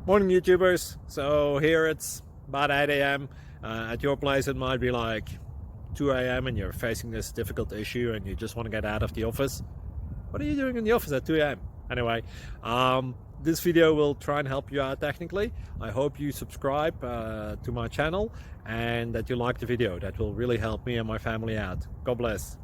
Morning YouTubers. So here it's about 8 a.m. At your place it might be like 2 a.m. and you're facing this difficult issue and you just want to get out of the office. What are you doing in the office at 2 a.m.? Anyway, this video will try and help you out technically. I hope you subscribe to my channel and that you like the video. That will really help me and my family out. God bless.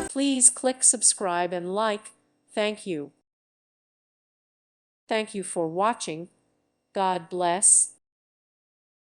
Please click subscribe and like. Thank you. Thank you for watching. God bless.